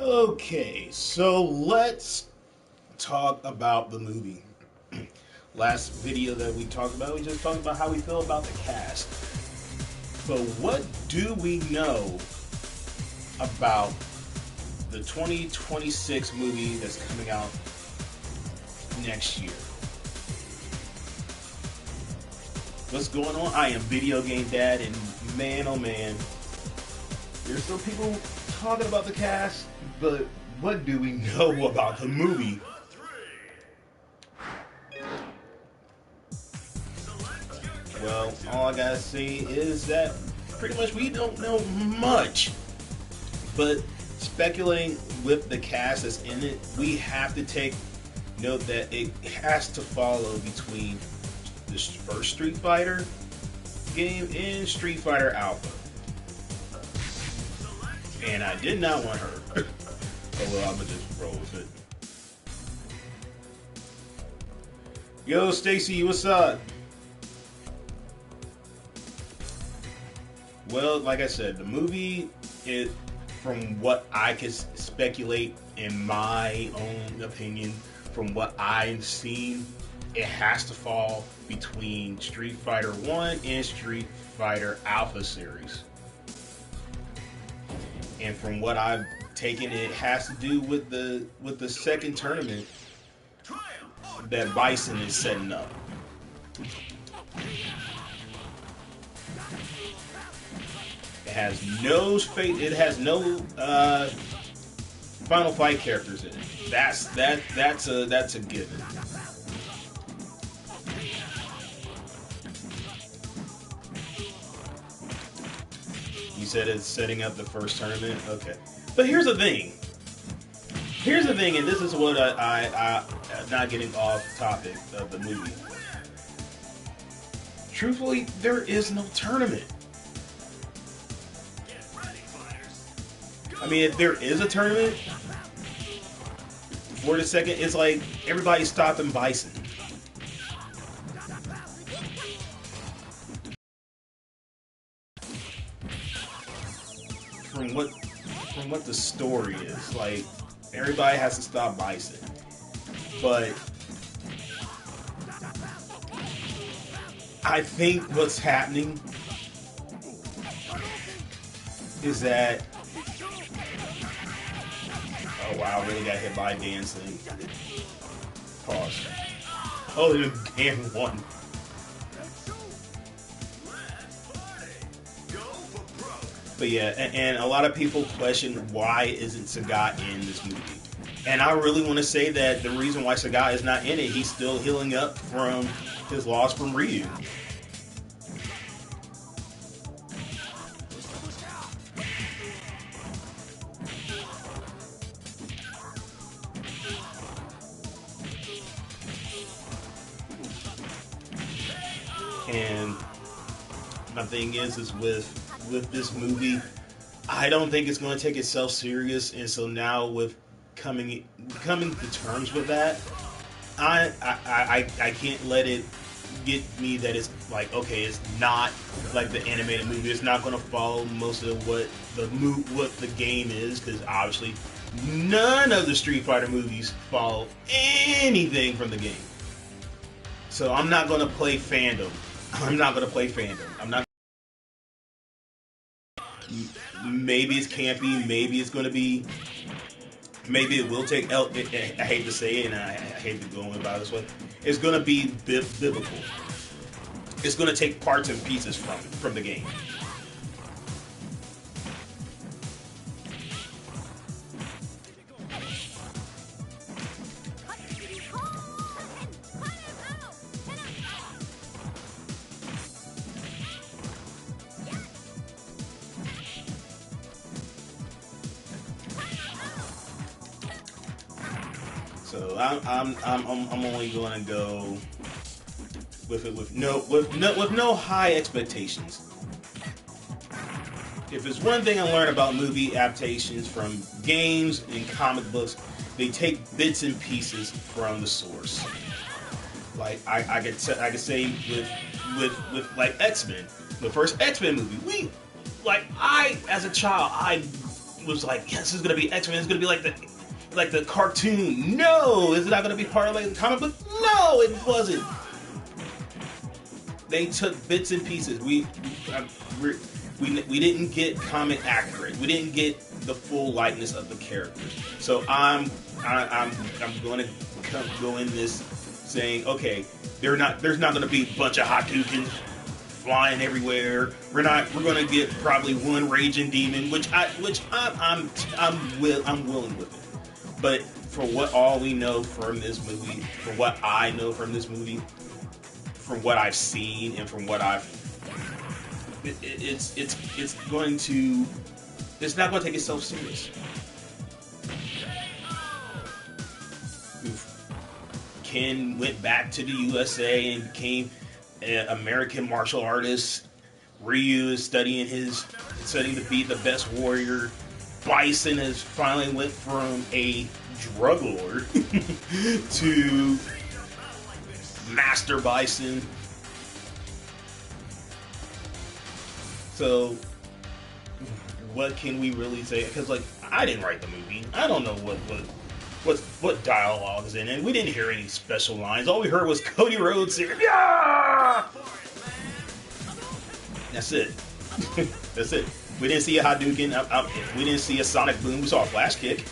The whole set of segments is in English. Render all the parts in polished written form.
Okay, so let's talk about the movie. Last video that we talked about, we just talked about how we feel about the cast. But what do we know about the 2026 movie that's coming out next year? What's going on? I am Video Game Dad, and man, oh man, there's still people talking about the cast, but what do we know about the movie? Well, all I gotta say is that pretty much we don't know much. But speculating with the cast that's in it, we have to take note that it has to follow between the first Street Fighter game and Street Fighter Alpha. And I did not want her. Oh well, I'm gonna just roll with it. Yo, Stacy, what's up? Well, like I said, the movie, from what I can speculate in my own opinion, from what I've seen, it has to fall between Street Fighter 1 and Street Fighter Alpha series. And from what I've taken, it has to do with the second tournament that Bison is setting up. It has no Final Fight characters in it. That's a given. You said it's setting up the first tournament? Okay. But here's the thing. And this is what I not getting off topic of the movie. Truthfully, there is no tournament. I mean, if there is a tournament, for the second, it's like everybody stopping Bison. From what the story is, like everybody has to stop Bison, but I think what's happening is that. Oh wow, I really got hit by dancing. Pause. Oh, the damn one. But yeah, and a lot of people question why isn't Sagat in this movie. And I really want to say that the reason why Sagat is not in it, he's still healing up from his loss from Ryu. And my thing is with this movie, I don't think it's going to take itself serious, and so now with coming to terms with that, I can't let it get me that it's like, okay, it's not like the animated movie. It's not going to follow most of what the game is, because obviously none of the Street Fighter movies follow anything from the game. So I'm not going to play fandom. I'm not not. Maybe it's campy. Maybe it's going to be. Maybe it will take. I hate to say it, and I hate to go about it this way. It's going to be biblical. It's going to take parts and pieces from the game. So I'm only going to go with it with no high expectations. If there's one thing I learned about movie adaptations from games and comic books, they take bits and pieces from the source. Like I could say with like X-Men, the first X-Men movie, I as a child I was like, yes, this is gonna be X-Men. It's gonna be like the cartoon. No, it's not gonna be part of like the comic book. No, it wasn't. They took bits and pieces. We didn't get comic accurate. We didn't get the full likeness of the characters. So I'm going to go in this saying, okay, there's not going to be a bunch of Hadoukens flying everywhere. We're going to get probably one raging demon, which I'm willing with it. But for what all we know from this movie, from what I know from this movie, from what I've seen and from what it's not going to take itself serious. Ken went back to the USA and became an American martial artist. Ryu is studying to be the best warrior. Bison has finally went from a drug lord to Master Bison. So, what can we really say? Because, like, I didn't write the movie. I don't know what dialogue is in it. We didn't hear any special lines. All we heard was Cody Rhodes saying, "Yeah!" That's it. That's it. We didn't see a Hadouken. We didn't see a Sonic Boom. We saw a Flash Kick.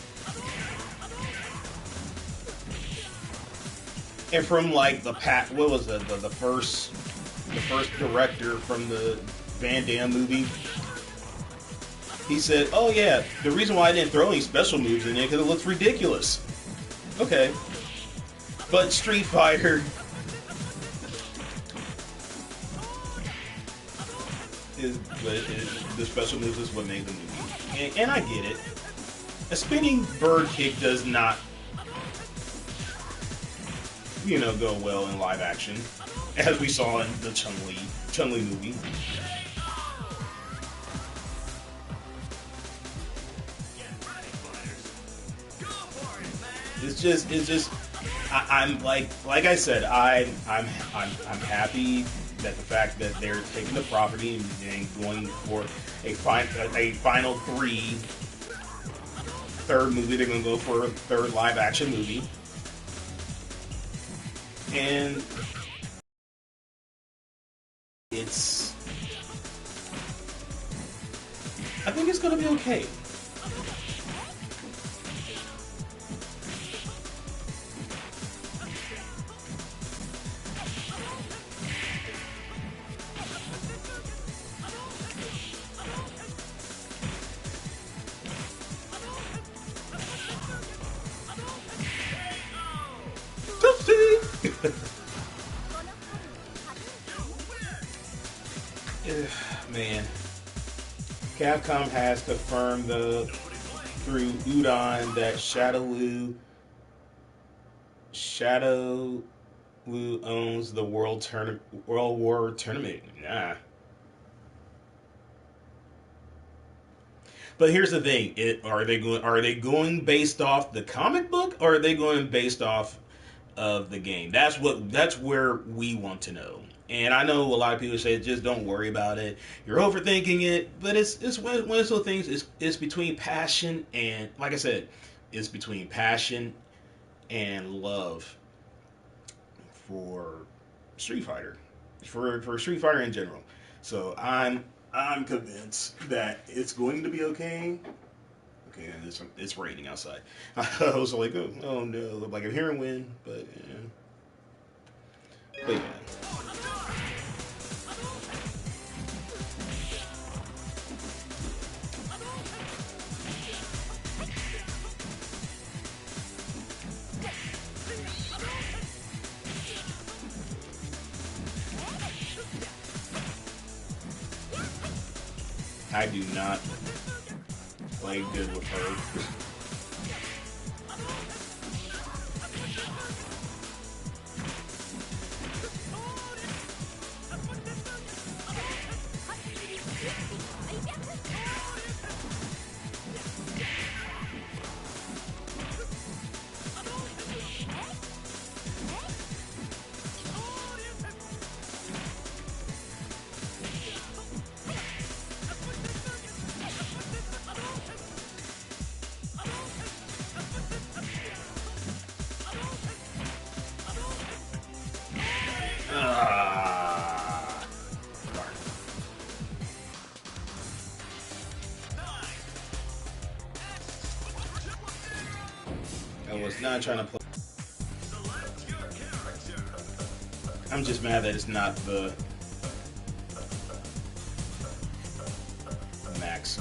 And from like what was the first director from the Van Damme movie? He said, "Oh yeah, the reason why I didn't throw any special moves in it because it looks ridiculous." Okay, but Street Fighter the special moves is what made the movie, and I get it. A spinning bird kick does not, go well in live action, as we saw in the Chun-Li movie. It's just. I'm like I said, I'm happy that the fact that they're taking the property and going for a final third movie. They're going to go for a third live action movie, and I think it's going to be okay. Man, Capcom has confirmed through Udon that Shadow Wu owns the World War Tournament. Nah. But here's the thing: are they going based off the comic book, or are they going based off of the game? That's where we want to know. And I know a lot of people say just don't worry about it. You're overthinking it, but it's one of those things. It's between passion and, like I said, it's between passion and love for Street Fighter, for Street Fighter in general. So I'm convinced that it's going to be okay. Okay, it's raining outside. I was like, oh no, like I'm hearing wind, but yeah. I do not play good with her. not trying to play. I'm just mad that it's not the max.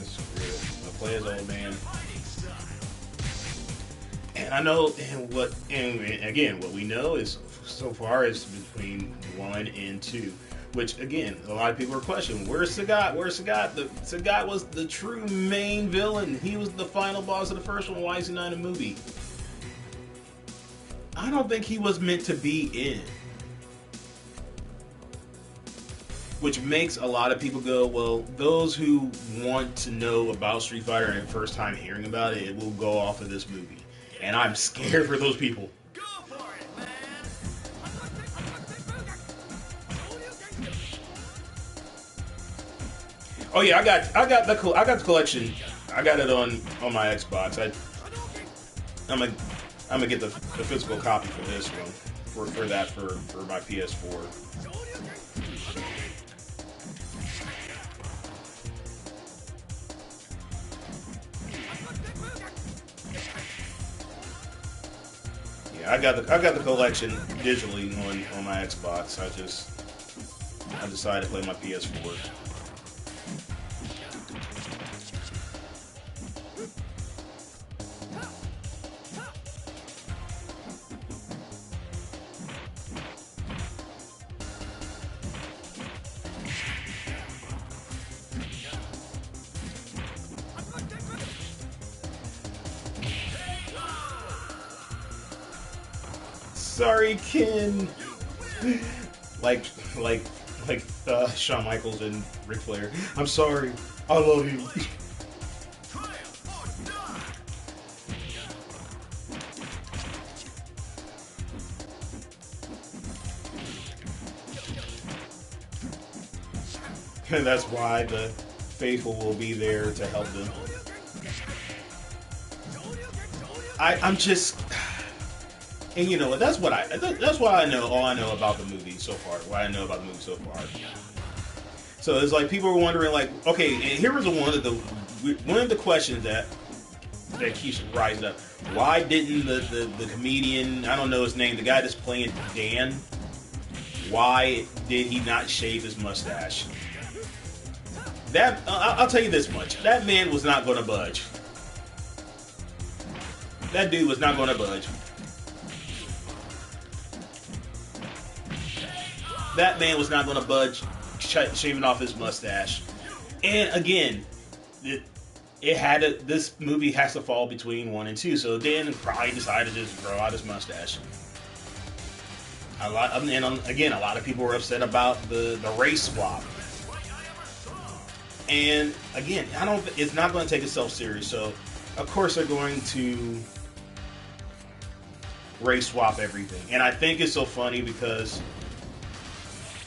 Screw it. I'll play as old man. And I know, and again, what we know is so far is between 1 and 2. Which again, a lot of people are questioning, where's Sagat? Where's Sagat? Sagat was the true main villain. He was the final boss of the first one. Why is he not in a movie? I don't think he was meant to be in. Which makes a lot of people go, well, those who want to know about Street Fighter and the first time hearing about it, it will go off of this movie. And I'm scared for those people. Go for it, man! Oh yeah, I got the collection. I got it on my Xbox. I'm gonna get the physical copy for this one for my PS4. Yeah, I got the collection digitally on my Xbox. I decided to play my PS4. Sorry, Ken. like Shawn Michaels and Ric Flair. I'm sorry. I love you. And that's why the faithful will be there to help them. I'm just. And you know what? That's what I know. All I know about the movie so far. What I know about the movie so far. So it's like people are wondering, like, okay, and here was one of the questions that keeps rising up. Why didn't the comedian, I don't know his name, the guy that's playing Dan, why did he not shave his mustache? That I'll tell you this much: that man was not going to budge. That dude was not going to budge. That man was not going to budge, shaving off his mustache. And again, this movie has to fall between 1 and 2. So Dan probably decided to just grow out his mustache. A lot of people were upset about the race swap. And again, it's not going to take itself serious. So of course they're going to race swap everything. And I think it's so funny because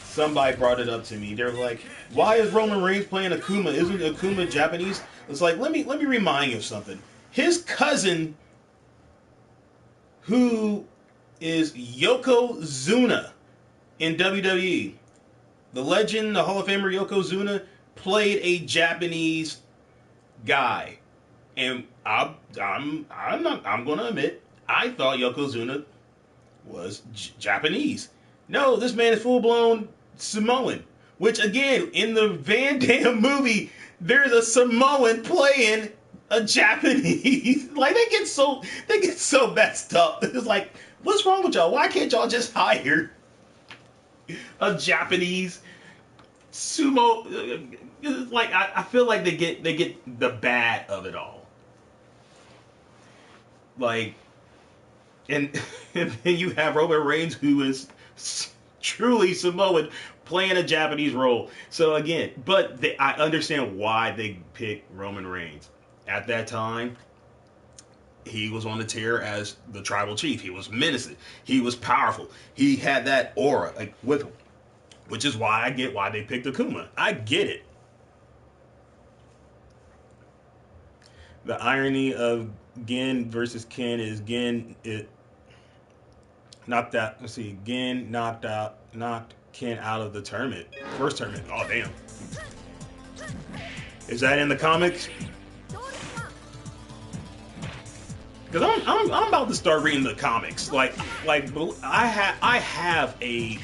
somebody brought it up to me. They're like, "Why is Roman Reigns playing Akuma? Isn't Akuma Japanese?" It's like, let me remind you of something. His cousin, who is Yokozuna in WWE, the legend, the Hall of Famer Yokozuna, played a Japanese guy, and I'm going to admit, I thought Yokozuna was Japanese. No, this man is full blown Samoan. Which again, in the Van Damme movie, there's a Samoan playing a Japanese. Like they get so messed up. It's like, what's wrong with y'all? Why can't y'all just hire a Japanese sumo? Like I feel like they get the bad of it all. Like, and then you have Roman Reigns, who is truly Samoan, playing a Japanese role. So again, but I understand why they picked Roman Reigns. At that time, he was on the tear as the tribal chief. He was menacing. He was powerful. He had that aura with him, which is why I get why they picked Akuma. I get it. The irony of Gen versus Ken is Gen knocked Ken Ken out of the tournament. First tournament. Oh, damn. Is that in the comics? Because I'm about to start reading the comics. Like I have a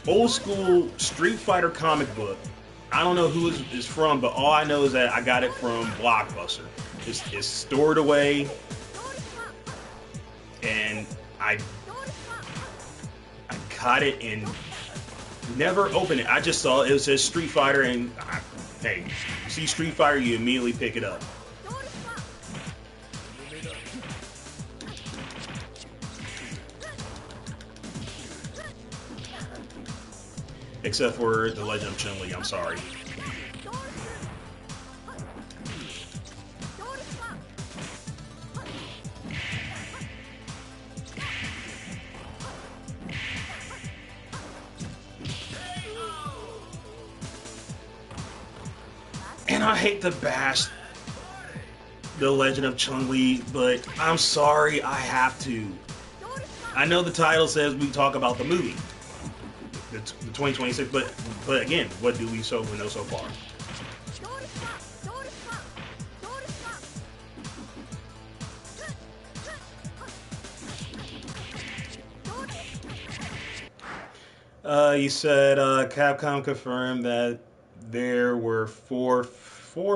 old school Street Fighter comic book. I don't know who it's from, but all I know is that I got it from Blockbuster. It's stored away, and I got it and never opened it. I just saw it says Street Fighter, and hey, you see Street Fighter, you immediately pick it up. Except for The Legend of Chun-Li, I'm sorry. And I hate to bash The Legend of Chun-Li, but I'm sorry, I have to. I know the title says we talk about the movie, the 2026, but again, what do we know so far? You said Capcom confirmed that there were four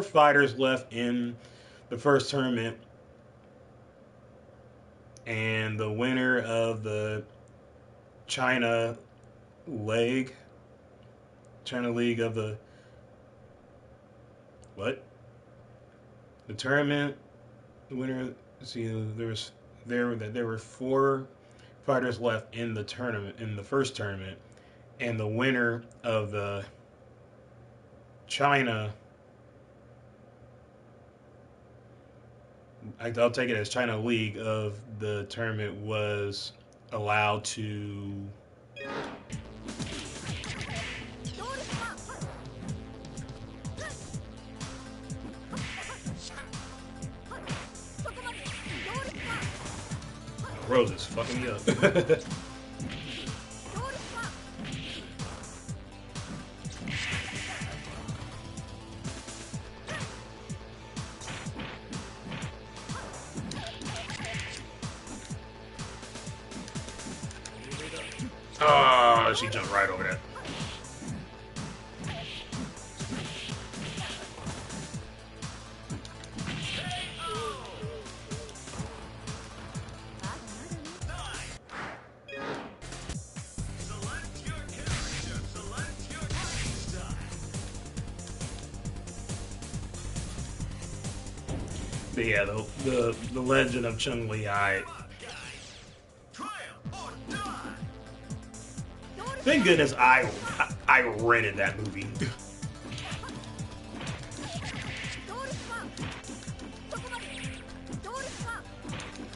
fighters left in the first tournament, and the winner of the China League of the the tournament. The winner. See, there were four fighters left in the tournament, in the first tournament, and the winner of the China. I'll take it as China League of the tournament was allowed to Rose is fucking me up. Oh, she jumped right over that. But yeah, the Legend of Chun-Li, thank goodness I rented that movie.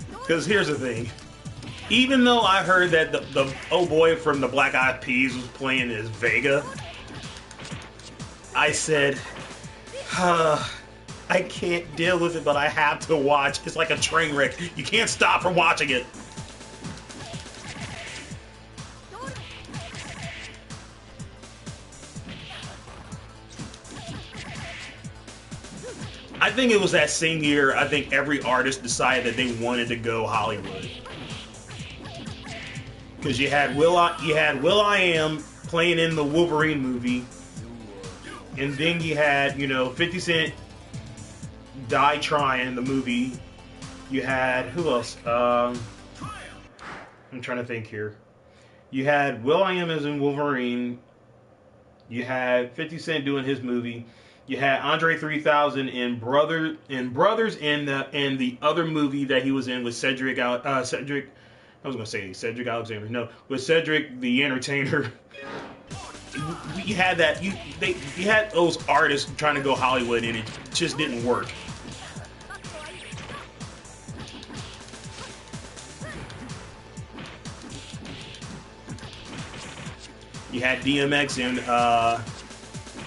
Because here's the thing. Even though I heard that the old boy from the Black Eyed Peas was playing as Vega, I said, I can't deal with it, but I have to watch. It's like a train wreck. You can't stop from watching it. I think it was that same year, I think every artist decided that they wanted to go Hollywood. Because you had will.i.am playing in the Wolverine movie, and then you had, 50 Cent Die Trying, the movie. You had, who else? I'm trying to think here. You had will.i.am as in Wolverine. You had 50 Cent doing his movie. You had Andre 3000 in Brothers and the other movie that he was in with Cedric. I was gonna say Cedric Alexander. No, with Cedric the Entertainer. You had that. You had those artists trying to go Hollywood, and it just didn't work. You had DMX in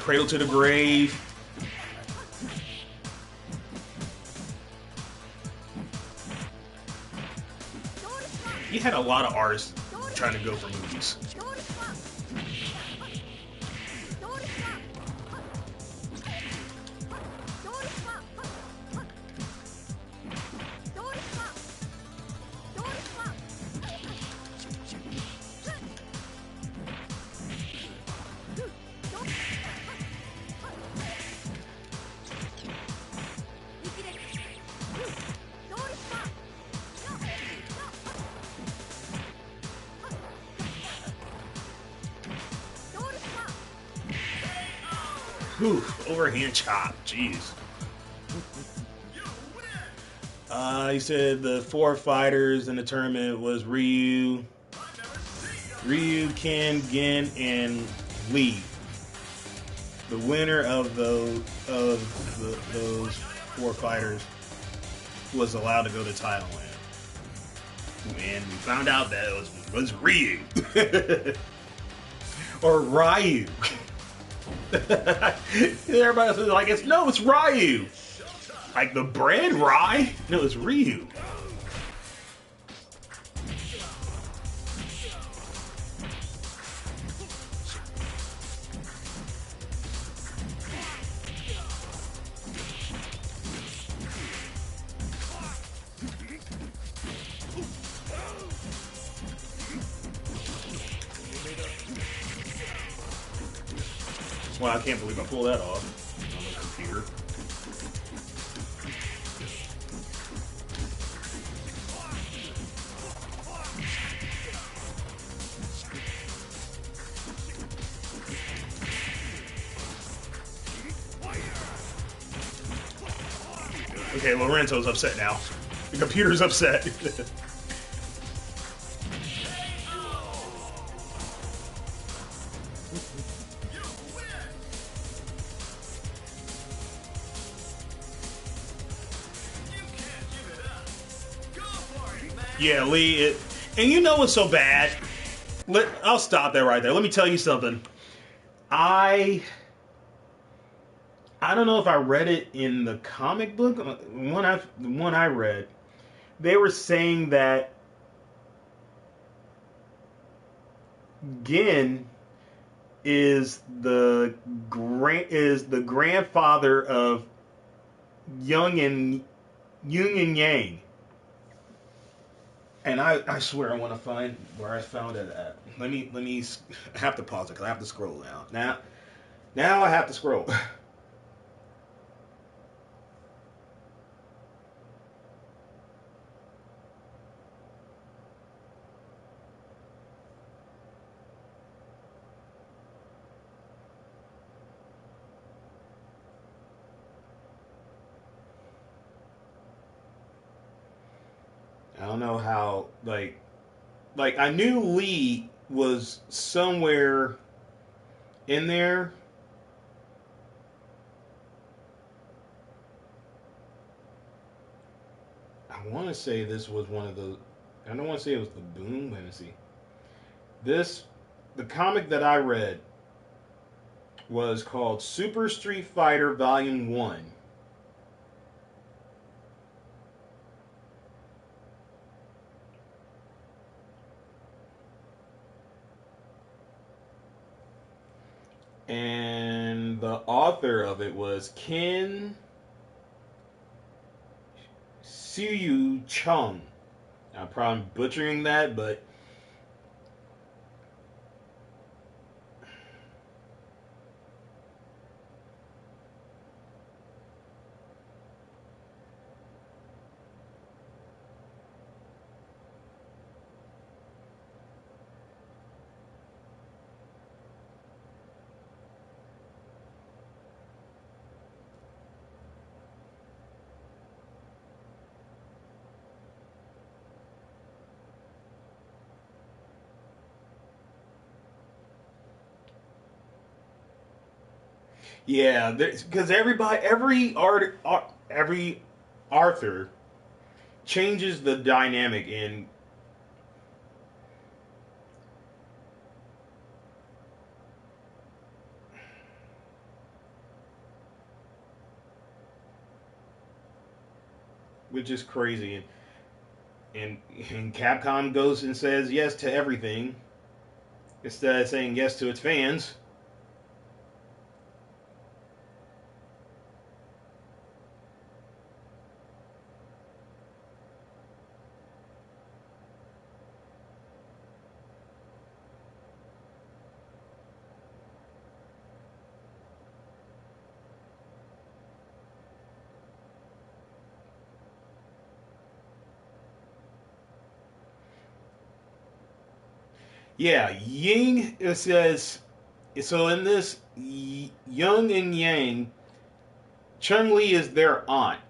Cradle to the Grave. You had a lot of artists trying to go for movies. Whew, overhand chop. Jeez. He said the 4 fighters in the tournament was Ryu, Ken, Gin, and Lee. The winner of those 4 fighters was allowed to go to Thailand. And we found out that it was Ryu. Or Ryu. Everybody was like, it's Ryu. Like the brand Rye? No, it's Ryu. Well, I can't believe I pulled that off on the computer. Okay, Lorenzo's upset now. The computer's upset. Yeah, Lee. And you know what's so bad? I'll stop there right there. Let me tell you something. I don't know if I read it in the comic book. The one I read, they were saying that Gin is the grandfather of Yin and Yang. And I swear I want to find where I found it at. Let me I have to pause it because I have to scroll now. Now I have to scroll. I don't know how like I knew Lee was somewhere in there. I want to say this was one of the. I don't want to say it was the Boom. Let me see. This, the comic that I read was called Super Street Fighter Volume 1. And the author of it was Ken Siu Chung. I'm probably butchering that, but yeah, because every Arthur changes the dynamic in. Which is crazy. And Capcom goes and says yes to everything instead of saying yes to its fans. Yeah, Ying, it says, so in this, Young and Yang, Chun Li is their aunt.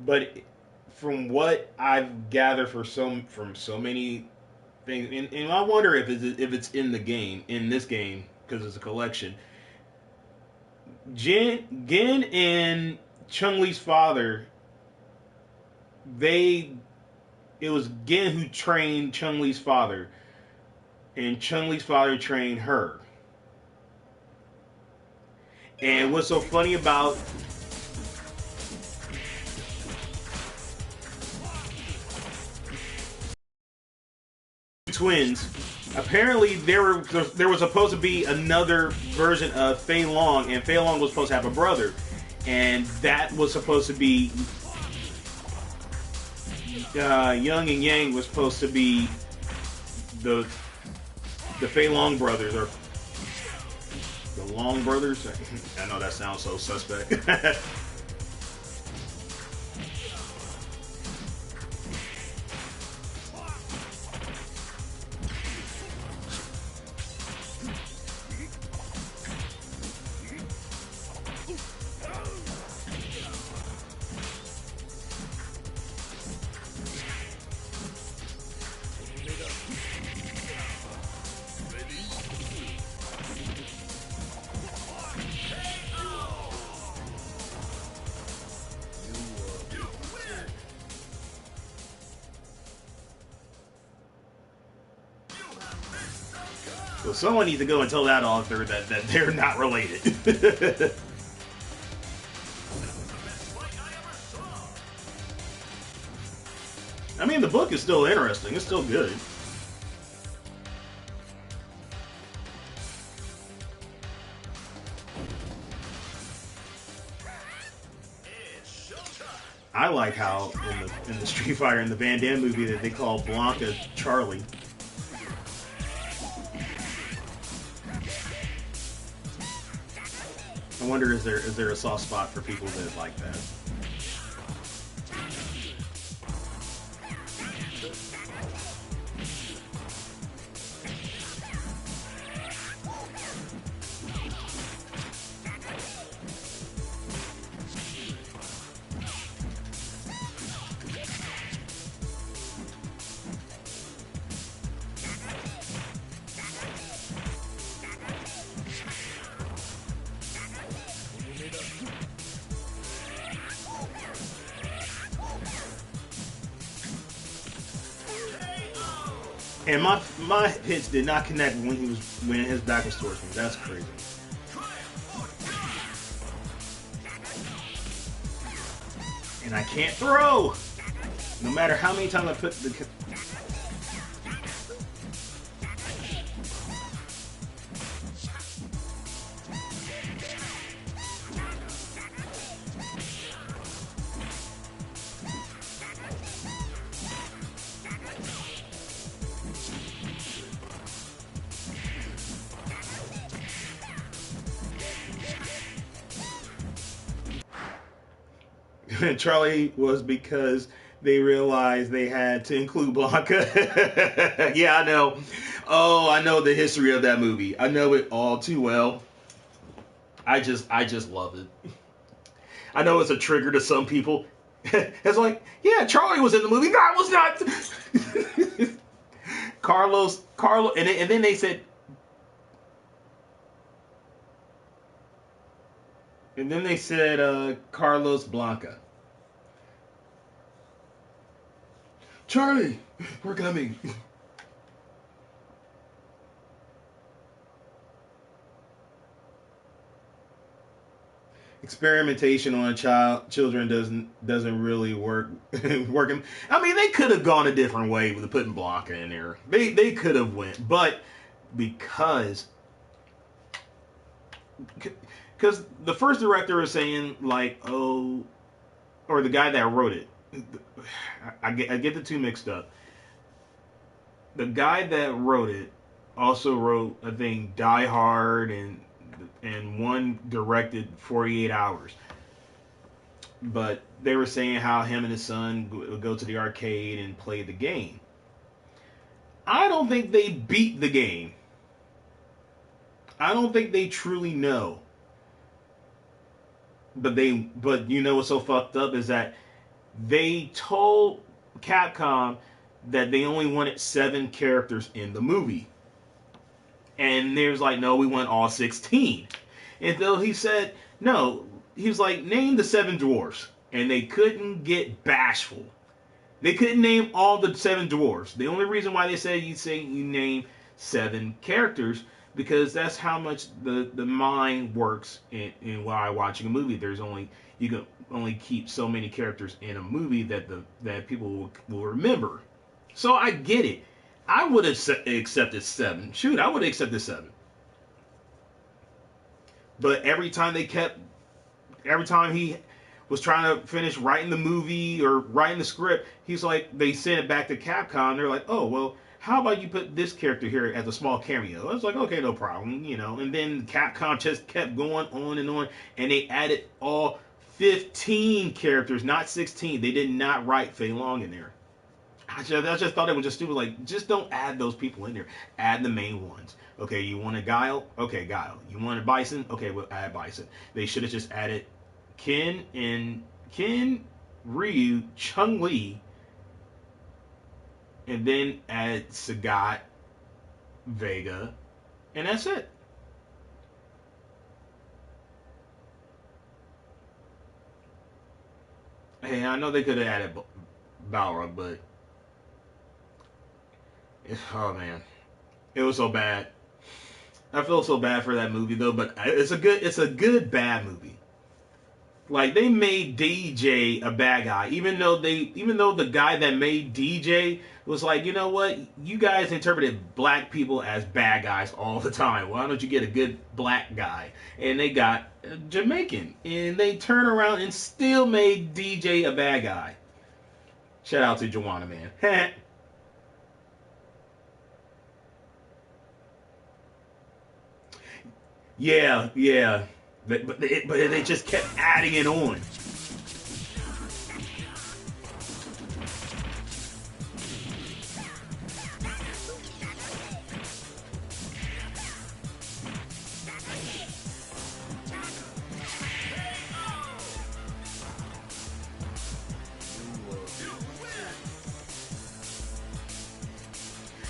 But from what I've gathered from so many things, and I wonder if it's in the game, in this game, because it's a collection. Gen and Chung Li's father, they it was Gen who trained Chung Li's father, and Chung Li's father trained her. And what's so funny about twins? Apparently, there was supposed to be another version of Fei Long, and Fei Long was supposed to have a brother, and that was supposed to be Young and Yang was supposed to be the the Fei Long brothers or the Long brothers. I know that sounds so suspect. So someone needs to go and tell that author that they're not related. I mean, the book is still interesting. It's still good. I like how in the Street Fighter in the Van Damme movie that they call Blanca Charlie. I wonder is there a soft spot for people that like that? And my hits did not connect when his back was towards me. That's crazy. And I can't throw. No matter how many times I put the Charlie was because they realized they had to include Blanca. Yeah, I know. Oh, I know the history of that movie. I know it all too well. I just love it. I know it's a trigger to some people. It's like, yeah, Charlie was in the movie. That was not. Carlos, and then they said, Carlos Blanca. Charlie, we're coming. Experimentation on children doesn't really work. Working. I mean, they could have gone a different way with putting Blanca in there. They could have went, but because because the first director was saying like, oh, or the guy that wrote it. I get the two mixed up. The guy that wrote it also wrote, I think, Die Hard and one directed 48 Hours. but they were saying how him and his son would go to the arcade and play the game. I don't think they beat the game. I don't think they truly know. But you know what's so fucked up is that they told Capcom that they only wanted 7 characters in the movie. And there's like, no, we want all 16. And though he said, no, he was like, name the 7 dwarves. And they couldn't get bashful. They couldn't name all the 7 dwarves. The only reason why they said you name 7 characters, because that's how much the mind works while watching a movie. You can only keep so many characters in a movie that people will remember. So I get it. I would have accepted 7. Shoot, I would have accepted 7. But every time he was trying to finish writing the movie or writing the script, he's like, they sent it back to Capcom. They're like, oh, well, how about you put this character here as a small cameo? I was like, okay, no problem, And then Capcom just kept going on, and they added all 15 characters, not 16. They did not write Fei Long in there. I just thought it was just stupid. Like, just don't add those people in there. Add the main ones. Okay, you wanted Guile? Okay, Guile. You wanted Bison? Okay, we'll add Bison. They should have just added Ken, Ryu, Chun-Li, and then add Sagat, Vega, and that's it. Hey, I know they could have added Balrog, but oh man, it was so bad. I feel so bad for that movie though, but it's a good bad movie. Like, they made DJ a bad guy, even though the guy that made DJ was like, you know what, you guys interpreted black people as bad guys all the time. Why don't you get a good black guy? And they got Jamaican, and they turn around and still made DJ a bad guy. Shout out to Joanna, man. Yeah. But they just kept adding it on.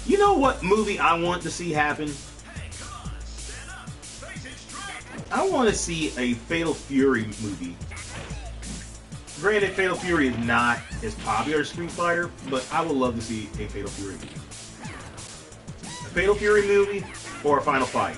You know what movie I want to see happen? I want to see a Fatal Fury movie. Granted, Fatal Fury is not as popular as Street Fighter, but I would love to see a Fatal Fury movie. A Fatal Fury movie or a Final Fight.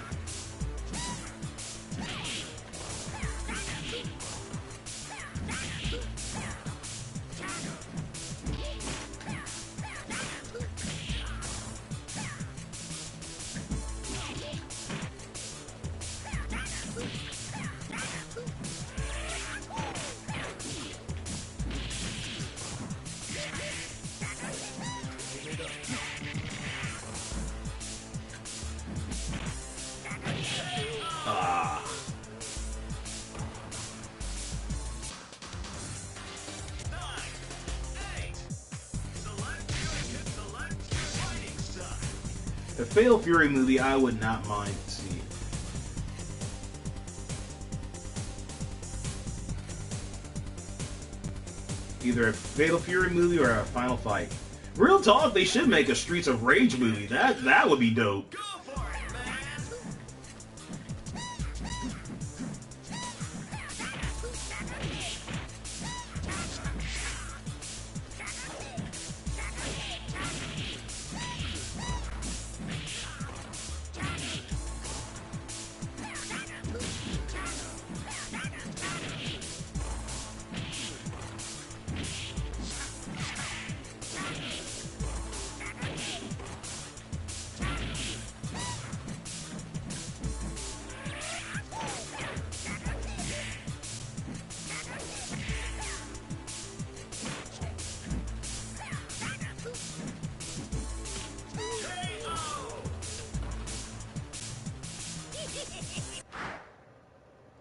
A Fatal Fury movie I would not mind seeing. Either a Fatal Fury movie or a Final Fight. Real talk, they should make a Streets of Rage movie. That would be dope.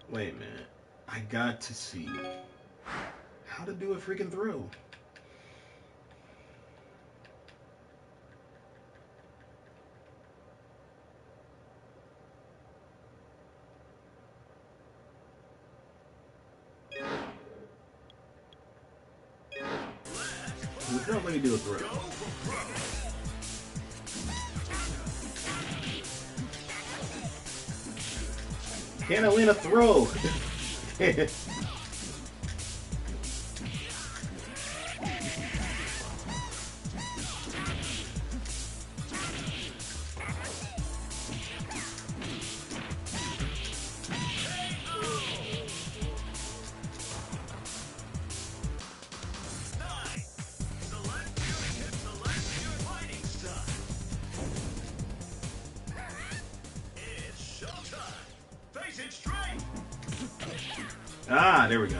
Wait a minute. I got to see. how to do a freaking throw. Don't let me do a throw. Can I win a throw? Ah, there we go.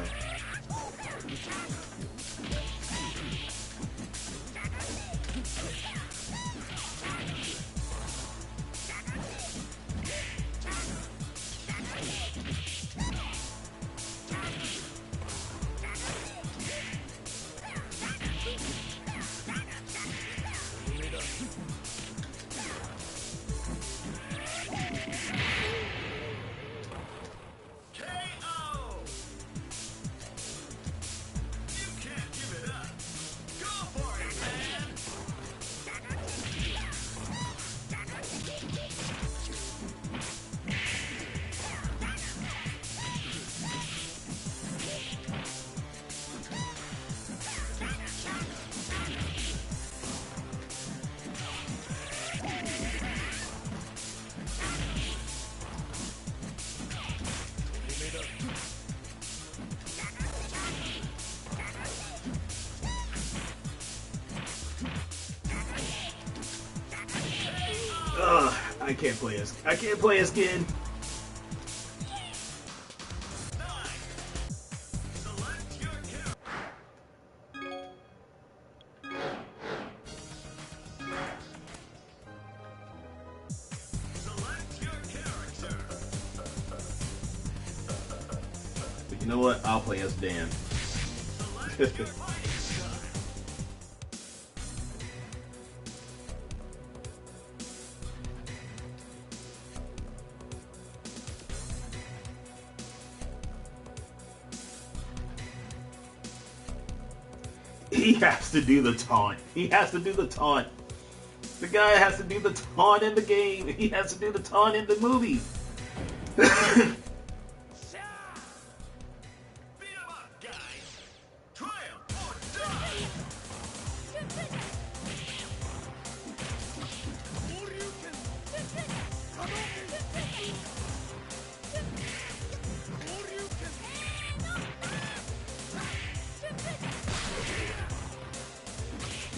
Ugh, I can't play as kid. But you know what? I'll play as Dan. He has to do the taunt. He has to do the taunt. The guy has to do the taunt in the game. He has to do the taunt in the movie.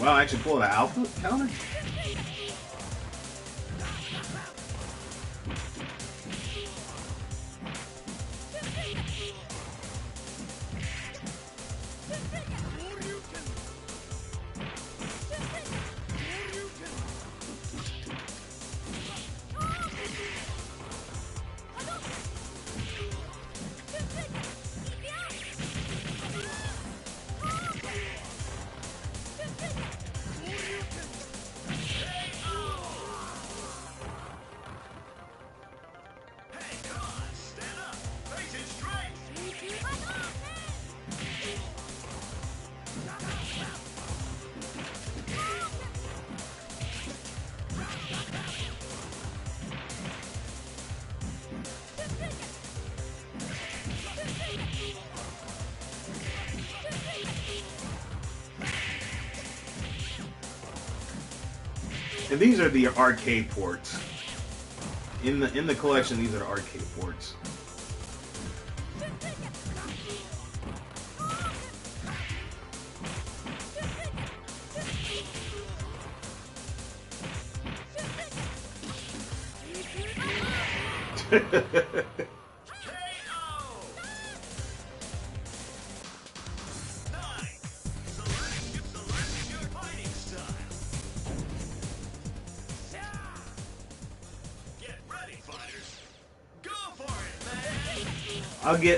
Wow, I actually pulled an alpha counter? And these are the arcade ports. In the collection, these are the arcade ports.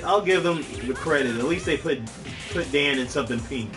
I'll give them the credit. At least they put put Dan in something pink.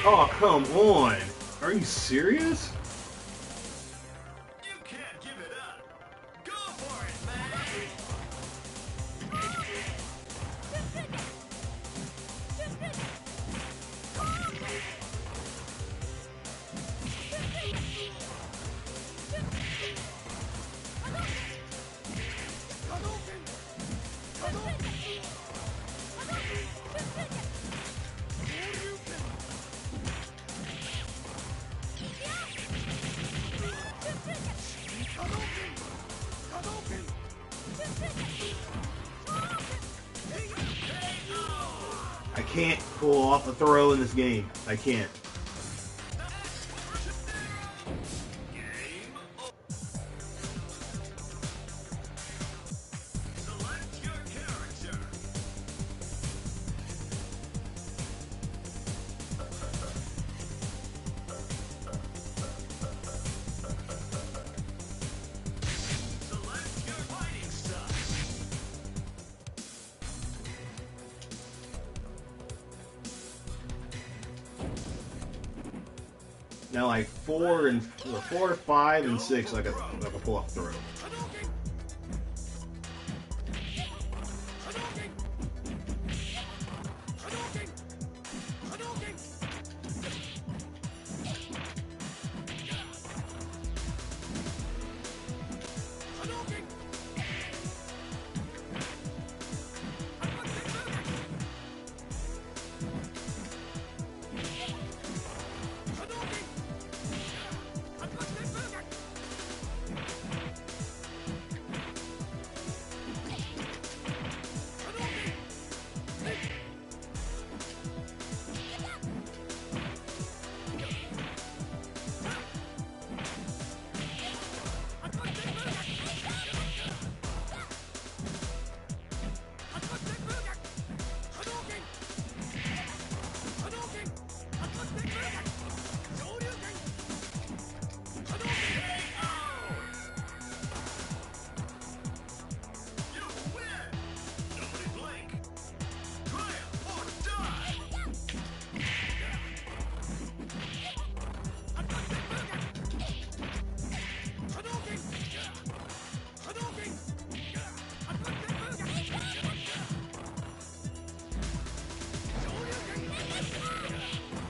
Oh, come on. Are you serious? You can't give it up. Go for it, man. I can't pull off a throw in this game. I can't. Select your character. Select your fighting style. Now like 4, 5, and 6 I can pull off a throw.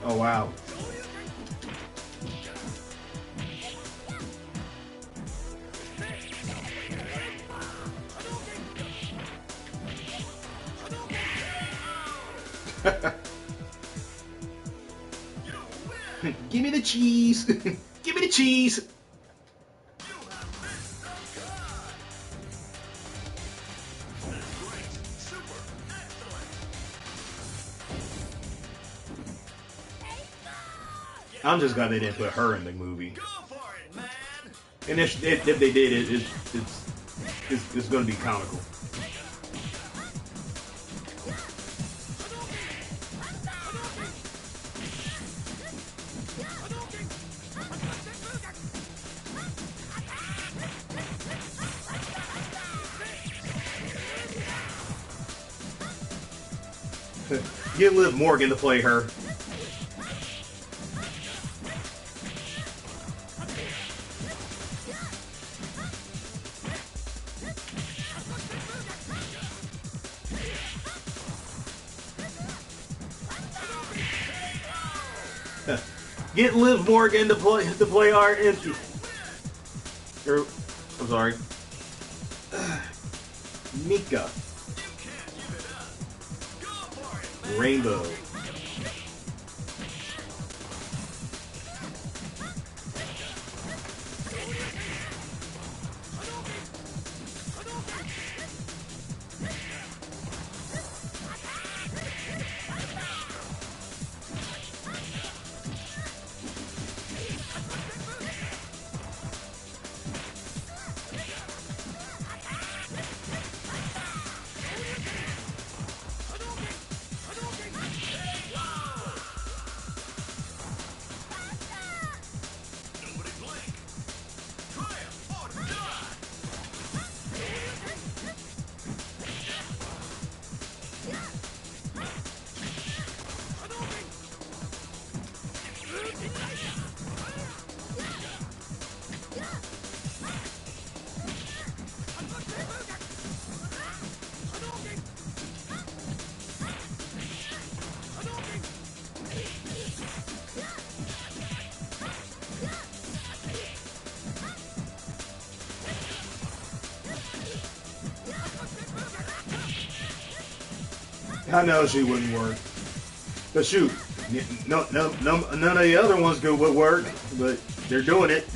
Oh wow. Give me the cheese. Give me the cheese. I'm just glad they didn't put her in the movie. Go for it, man. And if they did, it's going to be comical. Get Liv Morgan to play her. Get Liv Morgan to play our empty. I'm sorry. Mika. Rainbow. I know she wouldn't work. But shoot, none of the other ones would work, but they're doing it.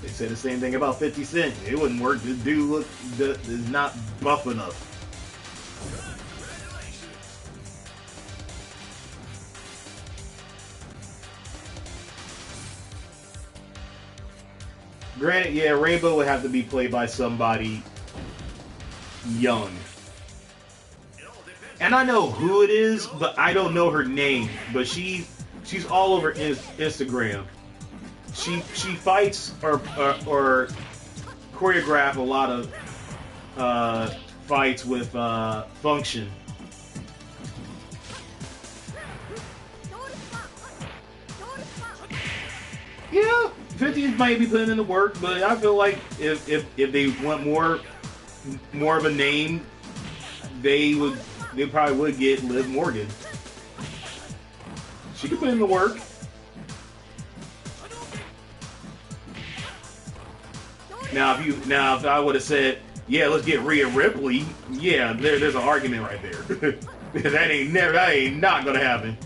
They said the same thing about 50 Cent. It wouldn't work. This dude is not buff enough. Granted, yeah, Rainbow would have to be played by somebody young. And I know who it is, but I don't know her name. But she's all over Instagram. She fights or choreograph a lot of fights with Function. Yeah, 50 might be putting in the work, but I feel like if they want more of a name, they probably would get Liv Morgan. She could put in the work. Now if I would have said, yeah, let's get Rhea Ripley, yeah, there's an argument right there. that ain't not gonna happen.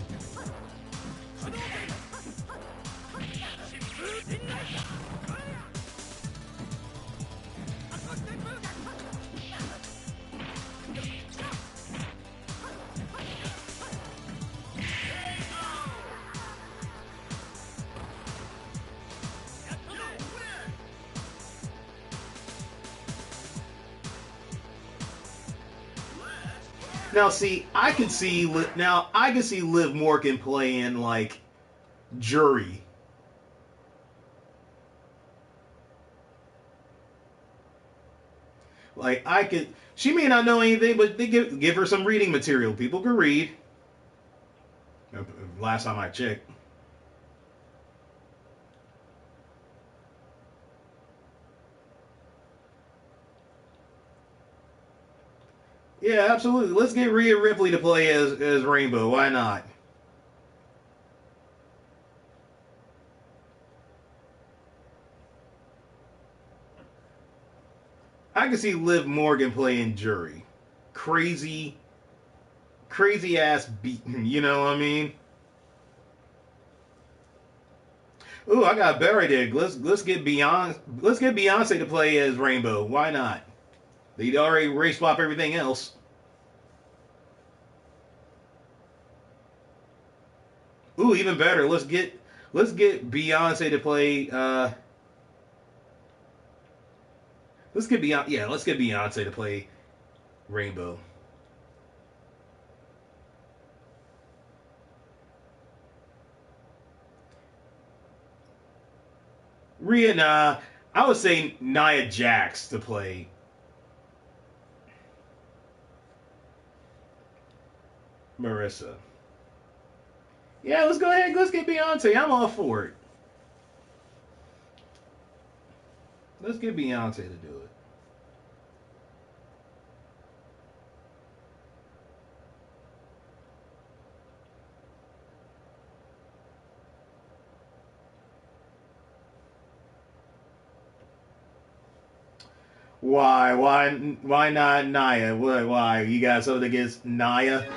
Now, see, I could see Liv Morgan playing like Jury. Like she may not know anything, but they give her some reading material. People can read. Last time I checked. Yeah, absolutely. Let's get Rhea Ripley to play as Rainbow. Why not? I can see Liv Morgan playing Jury. Crazy ass beat. You know what I mean? Ooh, I got a better idea. Let's get Beyonce to play as Rainbow. Why not? They'd already race swap everything else. Ooh, even better. Let's get Beyonce to play. Let's get Beyonce to play Rainbow. Rhea, nah. I would say Nia Jax to play. Marissa. Yeah, let's go ahead. Let's get Beyonce. I'm all for it. Let's get Beyonce to do it. Why not Nia? Why? You got something against Nia?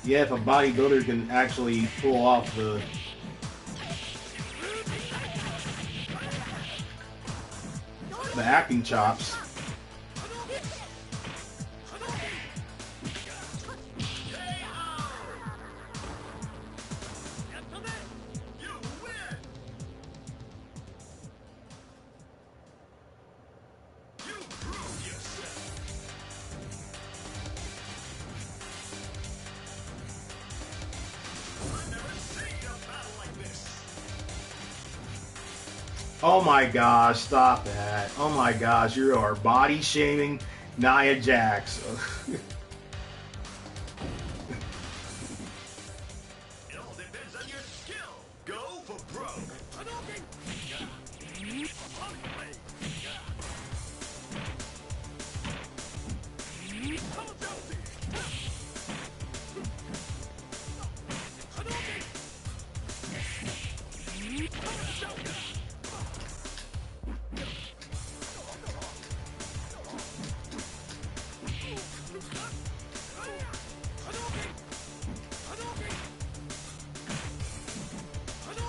Yeah, if a bodybuilder can actually pull off the acting chops. Oh my gosh, stop that. Oh my gosh, you are body shaming Nia Jax. It all depends on your skill. Go for broke. Hadouken! Pump blade. Kamajoshi!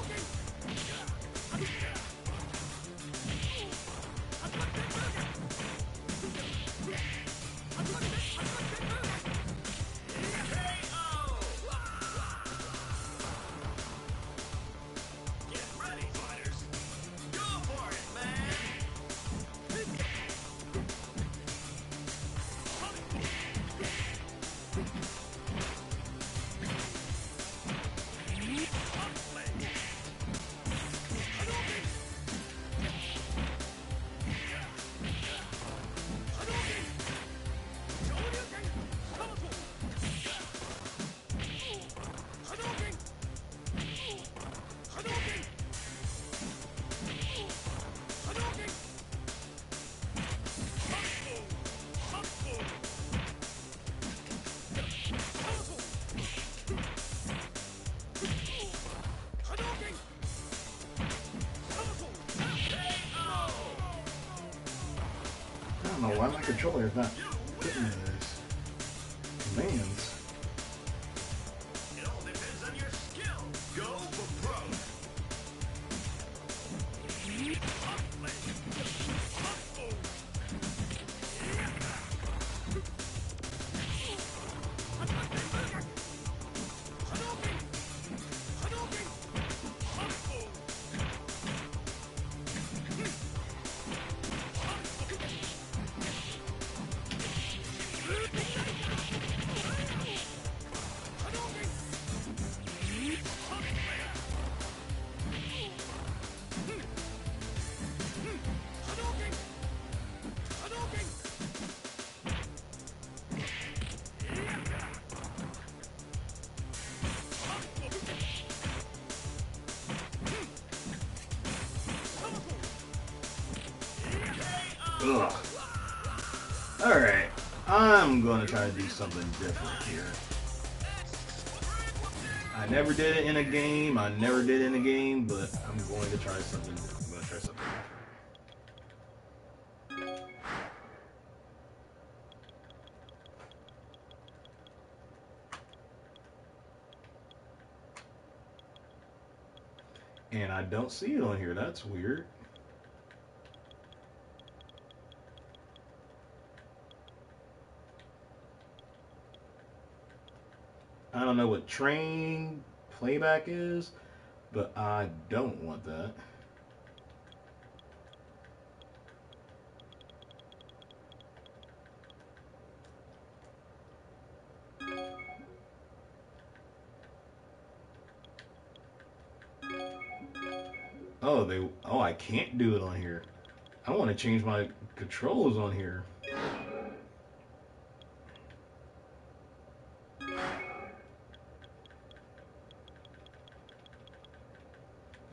Hadouken! Kamajoshi! Hadouken! Hadouken! Hadouken! Get ready, fighters. Go for it, man. I don't know why my controller is not getting those commands. It all depends on your skill. Go for broke. Pump blade. Pump. Hadouken! Hadouken! Pump. Hadouken! Pump blade. Hadouken! Hadouken! Ugh. Alright, I'm going to try to do something different here. I never did it in a game, but I'm going to try something different. And I don't see it on here, that's weird. I don't know what train playback is, but I don't want that. Oh, I can't do it on here. I want to change my controls on here.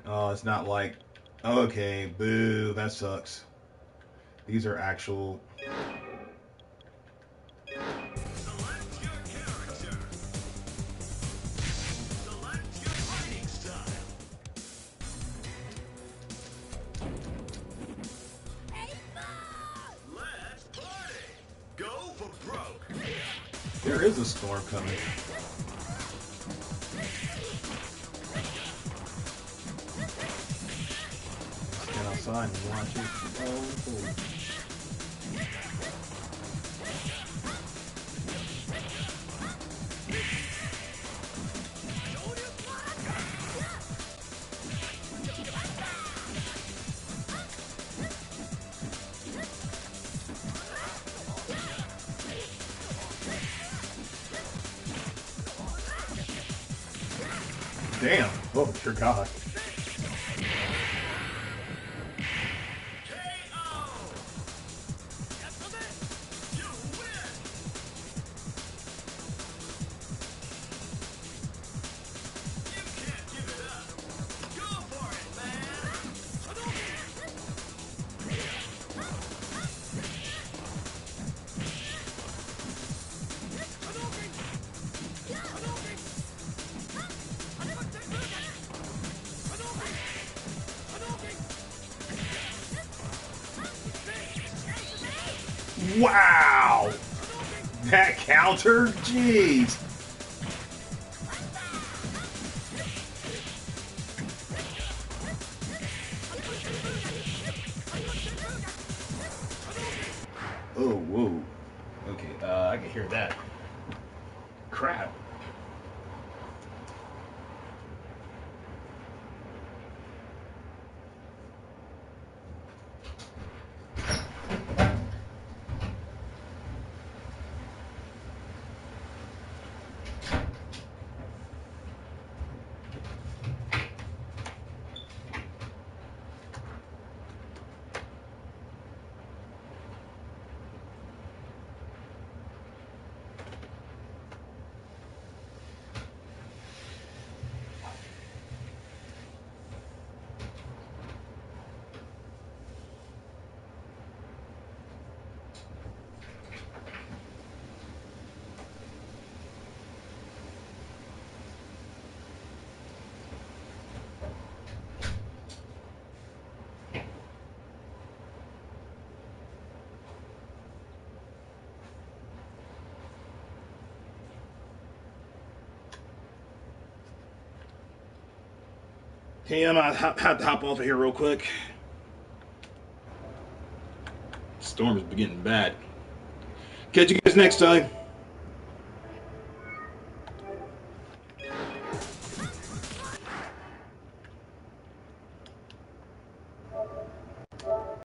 Oh, it's not like, okay, boo, that sucks. These are actual. Select your character. Select your fighting style. Let's party. Go for broke. There is a storm coming. Stand outside and watch it. Oh, cool. Damn. Oh, dear God. Wow! That counter? Jeez. Oh, whoa. Okay, I can hear that. Crap. Tim, I have to hop off of here real quick. Storm's getting bad. Catch you guys next time.